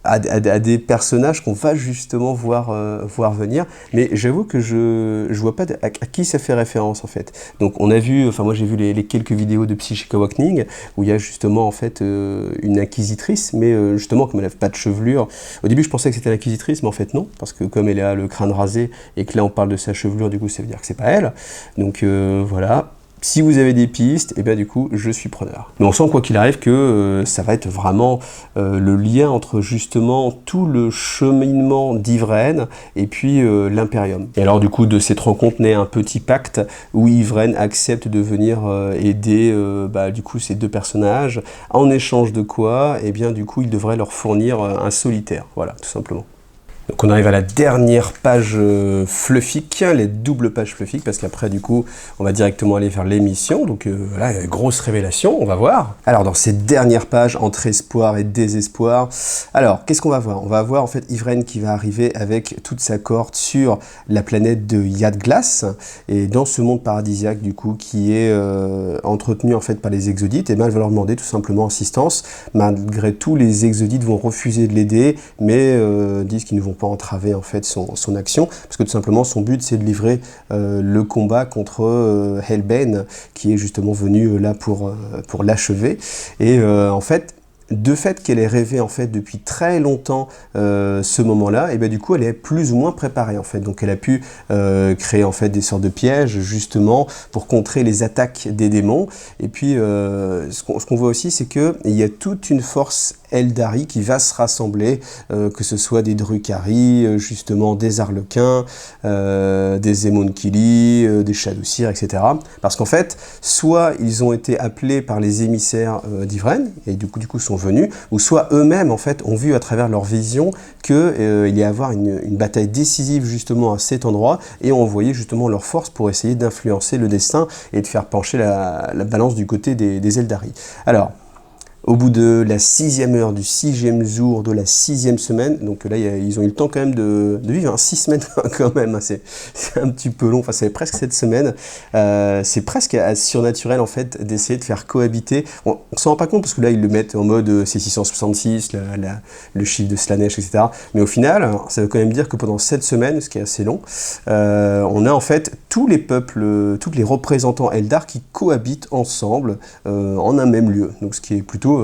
à des personnages qu'on va justement voir venir, mais j'avoue que je vois pas à qui ça fait référence en fait. Donc on a vu, moi j'ai vu les quelques vidéos de Psychic Awakening où il y a justement en fait une inquisitrice, mais justement comme elle n'a pas de chevelure, au début je pensais que c'était l'inquisitrice, mais en fait non, parce que comme elle a le crâne rasé et que là on parle de sa chevelure, du coup ça veut dire que c'est pas elle. Donc voilà. Si vous avez des pistes, et bien du coup, je suis preneur. Mais on sent quoi qu'il arrive que ça va être vraiment le lien entre justement tout le cheminement d'Yvraine et puis l'Imperium. Et alors du coup, de cette rencontre naît un petit pacte où Yvraine accepte de venir aider du coup ces deux personnages, en échange de quoi, et bien du coup, il devrait leur fournir un solitaire. Voilà, tout simplement. Donc on arrive à la dernière page fluffique, les doubles pages fluffiques, parce qu'après du coup on va directement aller vers l'émission, donc voilà, grosse révélation, on va voir. Alors dans ces dernières pages, entre espoir et désespoir, alors qu'est-ce qu'on va voir? On va voir en fait Yvraine qui va arriver avec toute sa cohorte sur la planète de Yat-Glas, et dans ce monde paradisiaque du coup qui est entretenu en fait par les Exodites, et bien elle va leur demander tout simplement assistance. Malgré tout, les Exodites vont refuser de l'aider, mais disent qu'ils ne vont pas entraver en fait son action, parce que tout simplement son but c'est de livrer le combat contre Elbane, qui est justement venu là pour l'achever, et en fait de fait qu'elle ait rêvé en fait depuis très longtemps ce moment-là, et bien du coup elle est plus ou moins préparée en fait, donc elle a pu créer en fait des sortes de pièges justement pour contrer les attaques des démons. Et puis ce qu'on voit aussi, c'est que il y a toute une force Eldari qui va se rassembler, que ce soit des Drukhari, justement des Arlequins, des Zemonkili, des Shadowseer, etc. Parce qu'en fait, soit ils ont été appelés par les émissaires d'Yvraine, et du coup sont venus, ou soit eux-mêmes en fait ont vu à travers leur vision qu'il y a à avoir une bataille décisive justement à cet endroit, et ont envoyé justement leurs forces pour essayer d'influencer le destin et de faire pencher la balance du côté des Eldari. Alors, au bout de la 6e heure du 6e jour de la 6e semaine, donc là ils ont eu le temps quand même de vivre, 6 semaines quand même, c'est un petit peu long, enfin c'est presque 7 semaines, c'est presque surnaturel en fait d'essayer de faire cohabiter, on s'en rend pas compte parce que là ils le mettent en mode c'est 666, le chiffre de Slanesh, etc. Mais au final, ça veut quand même dire que pendant 7 semaines, ce qui est assez long, on a en fait tous les peuples, tous les représentants Eldar qui cohabitent ensemble en un même lieu, donc ce qui est plutôt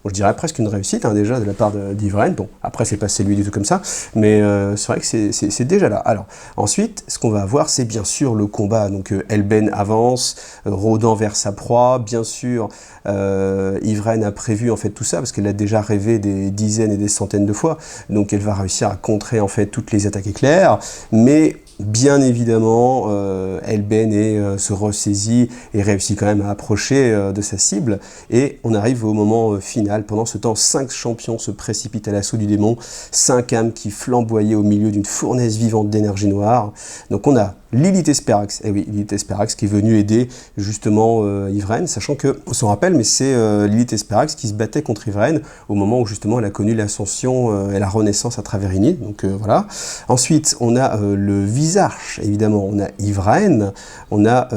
je dirais presque une réussite déjà de la part d'Yvraine. Bon, après c'est pas celui du tout comme ça, mais c'est vrai que c'est déjà là. Alors ensuite, ce qu'on va avoir, c'est bien sûr le combat. Donc Elben avance, rôdant vers sa proie. Bien sûr, Yvraine a prévu en fait tout ça parce qu'elle a déjà rêvé des dizaines et des centaines de fois. Donc elle va réussir à contrer en fait toutes les attaques éclairs, mais bien évidemment, Elben se ressaisit et réussit quand même à approcher de sa cible. Et on arrive au moment final. Pendant ce temps, 5 champions se précipitent à l'assaut du démon. 5 âmes qui flamboyaient au milieu d'une fournaise vivante d'énergie noire. Donc on a Lilith Esperax, et oui, Lilith Esperax qui est venue aider justement Yvraine, sachant que, on s'en rappelle, mais c'est Lilith Esperax qui se battait contre Yvraine au moment où justement elle a connu l'ascension et la renaissance à travers Inid, donc voilà. Ensuite, on a le Visarche, évidemment, on a Yvraine, on a,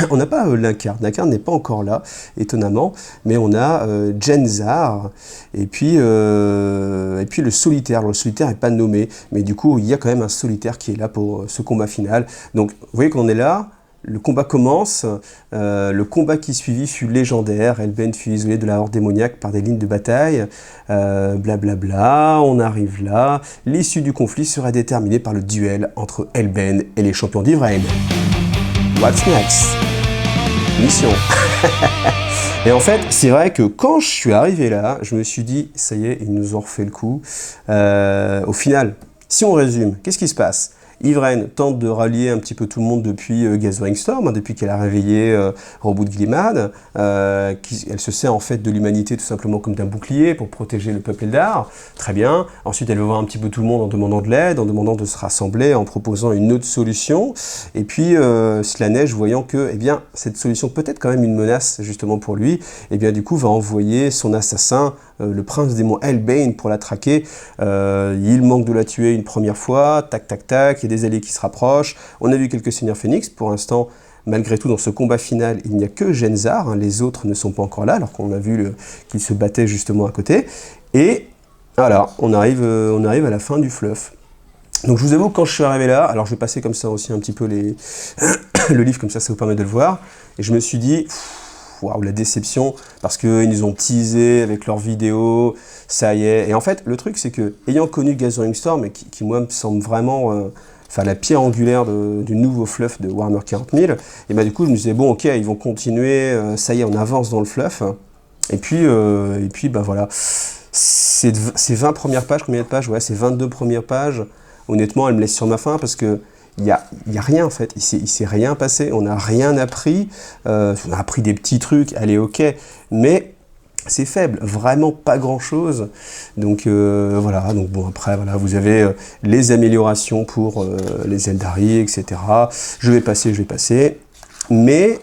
on n'a pas Lincarne n'est pas encore là, étonnamment, mais on a Jenzar, et puis le solitaire. Alors, le solitaire n'est pas nommé, mais du coup, il y a quand même un solitaire qui est là pour ce combat final. Donc, vous voyez qu'on est là, le combat commence, le combat qui suivit fut légendaire, Elben fut isolé de la horde démoniaque par des lignes de bataille, blablabla, on arrive là, l'issue du conflit sera déterminée par le duel entre Elben et les champions d'Yvraine. What's next? Mission. Et en fait, c'est vrai que quand je suis arrivé là, je me suis dit, ça y est, ils nous ont refait le coup. Au final, si on résume, qu'est-ce qui se passe? Yvraine tente de rallier un petit peu tout le monde depuis Gathering Storm, depuis qu'elle a réveillé Robout Glimad. Elle se sert en fait de l'humanité tout simplement comme d'un bouclier pour protéger le peuple Eldar. Très bien. Ensuite, elle veut voir un petit peu tout le monde en demandant de l'aide, en demandant de se rassembler, en proposant une autre solution. Et puis, Slanesh, voyant que eh bien, cette solution peut être quand même une menace justement pour lui, et bien du coup va envoyer son assassin, le prince démon Elbane, pour la traquer. Il manque de la tuer une première fois, tac tac tac, il y a des alliés qui se rapprochent. On a vu quelques seigneurs phénix. Pour l'instant, malgré tout, dans ce combat final, il n'y a que Jenzar, les autres ne sont pas encore là, alors qu'on a vu qu'ils se battaient justement à côté. Et voilà, on arrive à la fin du fluff. Donc je vous avoue, quand je suis arrivé là, alors je vais passer comme ça aussi un petit peu le livre, comme ça vous permet de le voir, et je me suis dit, waouh, la déception, parce qu'ils nous ont teasé avec leurs vidéos, ça y est. Et en fait, le truc, c'est que, ayant connu Gathering Storm, et qui moi, me semble vraiment la pierre angulaire du nouveau fluff de Warhammer 40 000, et bah du coup, je me disais, bon, ok, ils vont continuer, ça y est, on avance dans le fluff. Et puis bah voilà, ces 20 premières pages, combien de pages? Ouais, c'est 22 premières pages. Honnêtement, elle me laisse sur ma faim, parce que il y a rien en fait, il s'est rien passé, on n'a rien appris, on a appris des petits trucs, allez ok, mais c'est faible, vraiment pas grand chose. Donc voilà, donc bon après voilà, vous avez les améliorations pour les Eldari, etc. Je vais passer, mais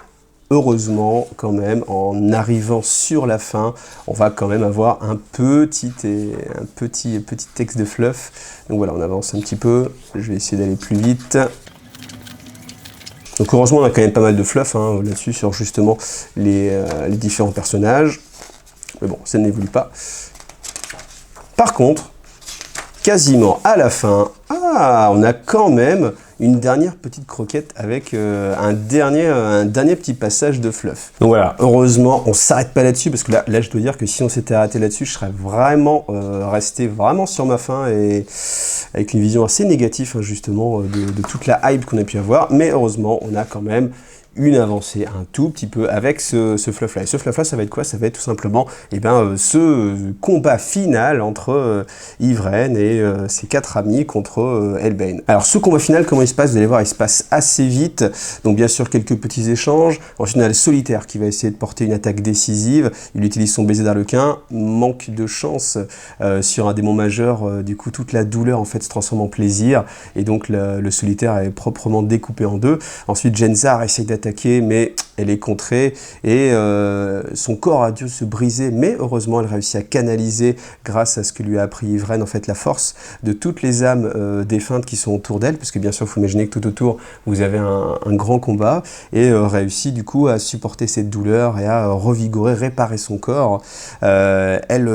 heureusement, quand même, en arrivant sur la fin, on va quand même avoir un petit texte de fluff. Donc voilà, on avance un petit peu. Je vais essayer d'aller plus vite. Donc heureusement, on a quand même pas mal de fluff là-dessus, sur justement les différents personnages. Mais bon, ça n'évolue pas. Par contre, quasiment à la fin, on a quand même une dernière petite croquette avec un dernier petit passage de fluff. Donc voilà, heureusement, on s'arrête pas là-dessus, parce que là, je dois dire que si on s'était arrêté là-dessus, je serais vraiment resté vraiment sur ma faim, et avec une vision assez négative justement de toute la hype qu'on a pu avoir. Mais heureusement, on a quand même une avancée un tout petit peu avec ce fluff-là. Et ce fluff-là, ça va être quoi? Ça va être tout simplement ce combat final entre Yvraine et ses 4 amis contre Elbane. Alors ce combat final, comment il se passe? Vous allez voir, il se passe assez vite. Donc bien sûr, quelques petits échanges. Ensuite, on a le solitaire qui va essayer de porter une attaque décisive. Il utilise son baiser d'Arlequin. Manque de chance sur un démon majeur. Du coup, toute la douleur en fait se transforme en plaisir. Et donc le solitaire est proprement découpé en deux. Ensuite, Jenzar essaye d'attaquer, mais elle est contrée et son corps a dû se briser, mais heureusement elle réussit à canaliser, grâce à ce que lui a appris Yvraine, en fait la force de toutes les âmes défuntes qui sont autour d'elle, parce que bien sûr il faut imaginer que tout autour vous avez un grand combat, et réussit du coup à supporter cette douleur et à revigorer, réparer son corps. Elle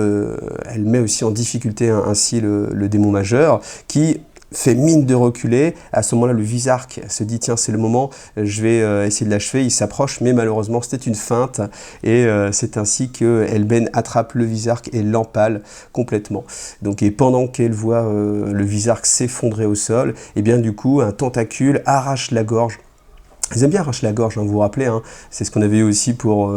met aussi en difficulté ainsi le démon majeur, qui fait mine de reculer. À ce moment-là, le Visarque se dit tiens, c'est le moment, je vais essayer de l'achever. Il s'approche, mais malheureusement c'était une feinte, et c'est ainsi que Elbane attrape le Visarque et l'empale complètement. Donc, et pendant qu'elle voit le Visarque s'effondrer au sol, et bien du coup un tentacule arrache la gorge. Ils aiment bien arracher la gorge, hein, vous vous rappelez, hein, c'est ce qu'on avait eu aussi pour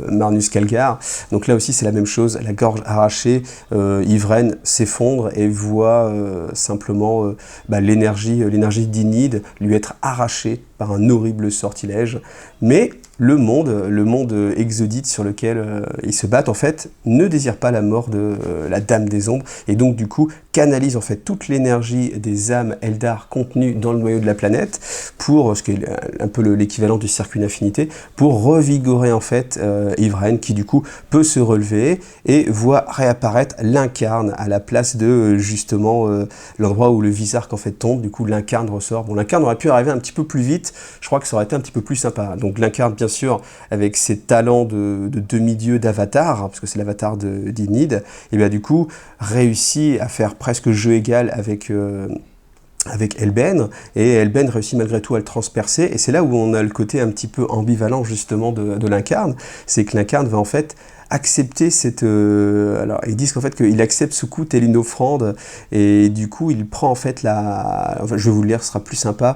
Marnus Calgar. Donc là aussi c'est la même chose, la gorge arrachée, Yvraine s'effondre et voit simplement l'énergie d'Inid lui être arrachée par un horrible sortilège. Mais le monde exodite sur lequel ils se battent, en fait, ne désire pas la mort de la Dame des Ombres, et donc du coup canalise en fait toute l'énergie des âmes Eldar contenues dans le noyau de la planète, pour ce qui est un peu l'équivalent du circuit d'infinité, pour revigorer en fait Yvraine, qui du coup peut se relever et voit réapparaître l'Incarne à la place de justement l'endroit où le Visarque en fait tombe. Du coup l'Incarne ressort. Bon, l'Incarne aurait pu arriver un petit peu plus vite, je crois que ça aurait été un petit peu plus sympa. Donc l'Incarne, bien sûr, avec ses talents de demi-dieu d'avatar, parce que c'est l'avatar d'Inid, et bien du coup réussit à faire presque jeu égal avec Elbane, et Elbane réussit malgré tout à le transpercer, et c'est là où on a le côté un petit peu ambivalent justement de l'Incarne, c'est que l'Incarne va en fait accepter cette... alors, ils disent qu'en fait qu'il accepte ce coup telle une offrande, et du coup il prend en fait enfin, je vais vous le lire, ce sera plus sympa.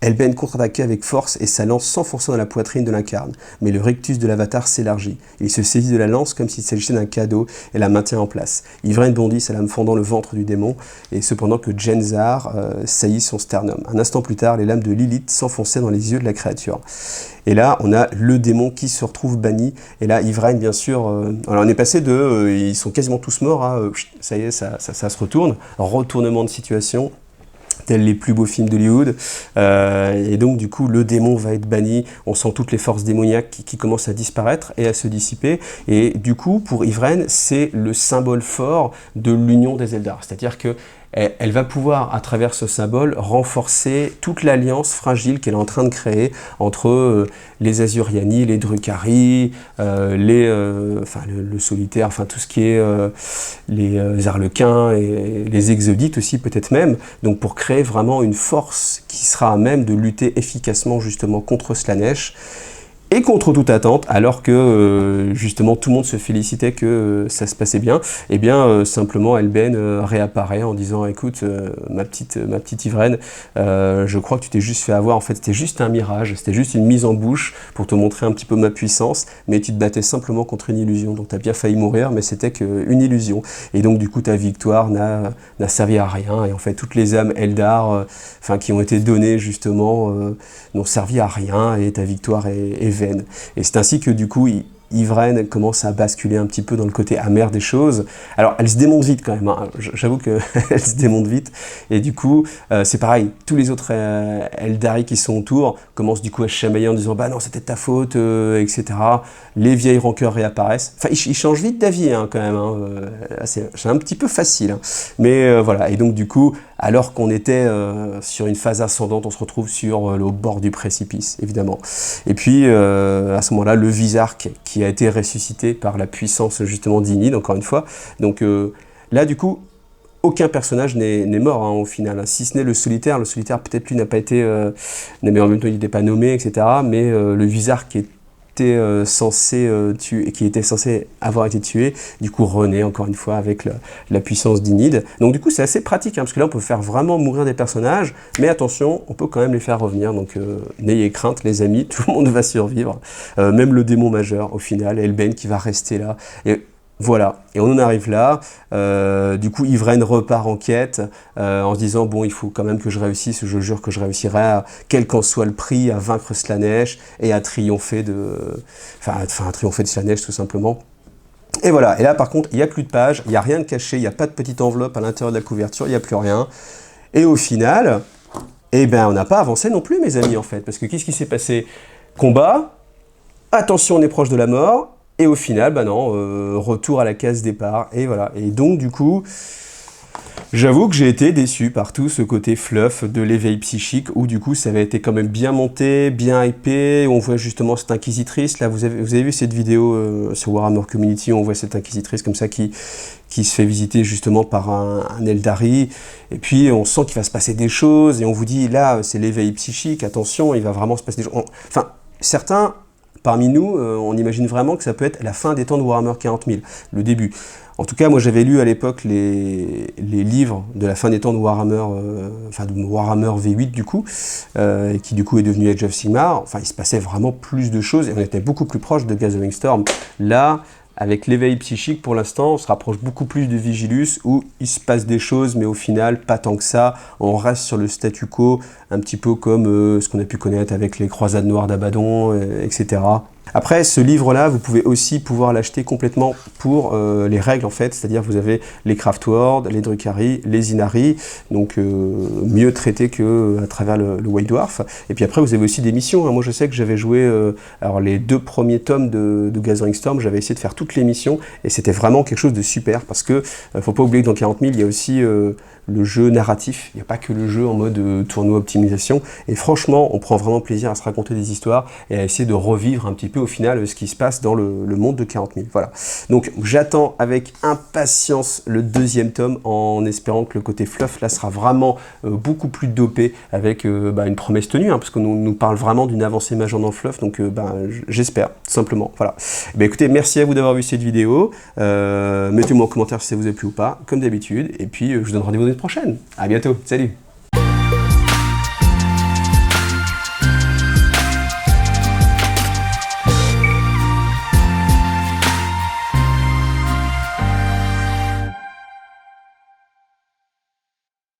Elbane contre-attaquait avec force et sa lance s'enfonça dans la poitrine de l'Incarne, mais le rictus de l'avatar s'élargit. Il se saisit de la lance comme s'il s'agissait d'un cadeau et la maintient en place. Yvraine bondit, sa lame fendant le ventre du démon, et cependant que Jenzar saillit son sternum. Un instant plus tard, les lames de Lilith s'enfonçaient dans les yeux de la créature. Et là, on a le démon qui se retrouve banni. Et là, Yvraine, bien sûr... alors, on est passé de... ils sont quasiment tous morts, hein, ça y est, ça se retourne. Retournement de situation, tels les plus beaux films d'Hollywood. Et donc, du coup, le démon va être banni. On sent toutes les forces démoniaques qui commencent à disparaître et à se dissiper. Et du coup, pour Yvraine, c'est le symbole fort de l'union des Eldar. C'est-à-dire que elle va pouvoir, à travers ce symbole, renforcer toute l'alliance fragile qu'elle est en train de créer entre les Azuriani, les Drukhari, le solitaire, enfin tout ce qui est les Arlequins et les Exodites aussi peut-être même, donc pour créer vraiment une force qui sera à même de lutter efficacement justement contre Slaanesh. Et contre toute attente, alors que justement tout le monde se félicitait que ça se passait bien, et bien simplement Elbane réapparaît en disant écoute ma petite Yvraine, je crois que tu t'es juste fait avoir, en fait c'était juste un mirage, c'était juste une mise en bouche pour te montrer un petit peu ma puissance, mais tu te battais simplement contre une illusion, donc tu as bien failli mourir, mais c'était qu'une illusion, et donc du coup ta victoire n'a servi à rien, et en fait toutes les âmes Eldar qui ont été données justement n'ont servi à rien, et ta victoire est vaine. Et c'est ainsi que du coup Yvraine commence à basculer un petit peu dans le côté amer des choses. Alors elle se démonte vite quand même, hein. J'avoue qu'elle se démonte vite, et du coup c'est pareil, tous les autres Eldari qui sont autour commencent du coup à se chamailler en disant bah non c'était de ta faute, etc. Les vieilles rancœurs réapparaissent, enfin ils changent vite d'avis hein, quand même, hein. C'est un petit peu facile, hein. Mais voilà, et donc du coup alors qu'on était sur une phase ascendante, on se retrouve sur le bord du précipice, évidemment. Et puis, à ce moment-là, le Visarque, qui a été ressuscité par la puissance, justement, d'Inid, encore une fois. Donc là, du coup, aucun personnage n'est mort, hein, au final, hein, si ce n'est le solitaire. Le solitaire, peut-être, lui, n'a pas été... mais en même temps, il n'était pas nommé, etc. Mais le Visarque est qui était censé avoir été tué, du coup renaît encore une fois avec la puissance d'Enid. Donc du coup c'est assez pratique, hein, parce que là on peut faire vraiment mourir des personnages, mais attention, on peut quand même les faire revenir, donc n'ayez crainte les amis, tout le monde va survivre, même le démon majeur au final, Elben qui va rester là. Et voilà, et on en arrive là, du coup Yvraine repart en quête, en se disant bon il faut quand même que je réussisse, je jure que je réussirai, quel qu'en soit le prix, à vaincre Slaanesh et à triompher à triompher de Slaanesh tout simplement. Et voilà, et là par contre il n'y a plus de page, il n'y a rien de caché, il n'y a pas de petite enveloppe à l'intérieur de la couverture, il n'y a plus rien, et au final, eh ben on n'a pas avancé non plus mes amis en fait, parce que qu'est-ce qui s'est passé? Combat, attention on est proche de la mort, et au final, bah non, retour à la case départ, et voilà. Et donc, du coup, j'avoue que j'ai été déçu par tout ce côté fluff de l'éveil psychique, où du coup, ça avait été quand même bien monté, bien hypé, on voit justement cette inquisitrice, là, vous avez vu cette vidéo sur Warhammer Community, on voit cette inquisitrice comme ça qui se fait visiter justement par un Eldari, et puis on sent qu'il va se passer des choses, et on vous dit, là, c'est l'éveil psychique, attention, il va vraiment se passer des choses. Enfin, certains... Parmi nous, on imagine vraiment que ça peut être la fin des temps de Warhammer 40 000, le début. En tout cas, moi j'avais lu à l'époque les livres de la fin des temps de Warhammer, de Warhammer V8 du coup, qui du coup est devenu Age of Sigmar. Enfin, il se passait vraiment plus de choses et on était beaucoup plus proche de Gathering Storm. Là, avec l'éveil psychique, pour l'instant, on se rapproche beaucoup plus de Vigilus, où il se passe des choses, mais au final, pas tant que ça. On reste sur le statu quo, un petit peu comme ce qu'on a pu connaître avec les croisades noires d'Abaddon, etc. Après, ce livre-là, vous pouvez aussi l'acheter complètement pour les règles, en fait. C'est-à-dire, vous avez les Craftworld, les Drukhari, les Inari, donc mieux traités qu'à travers le White Dwarf. Et puis après, vous avez aussi des missions. Hein. Moi, je sais que j'avais joué alors les 2 premiers tomes de Gathering Storm, j'avais essayé de faire toutes les missions, et c'était vraiment quelque chose de super, parce que faut pas oublier que dans 40 000, il y a aussi le jeu narratif, il n'y a pas que le jeu en mode tournoi optimisation, et franchement, on prend vraiment plaisir à se raconter des histoires, et à essayer de revivre un petit peu au final ce qui se passe dans le monde de 40 000. Voilà. Donc j'attends avec impatience le 2e tome, en espérant que le côté fluff là sera vraiment beaucoup plus dopé, avec une promesse tenue, hein, parce qu'on nous parle vraiment d'une avancée majeure dans le fluff, donc j'espère, tout simplement. Voilà. Écoutez, merci à vous d'avoir vu cette vidéo, mettez-moi en commentaire si ça vous a plu ou pas, comme d'habitude, et puis je vous donne rendez-vous dans une prochaine. À bientôt, salut!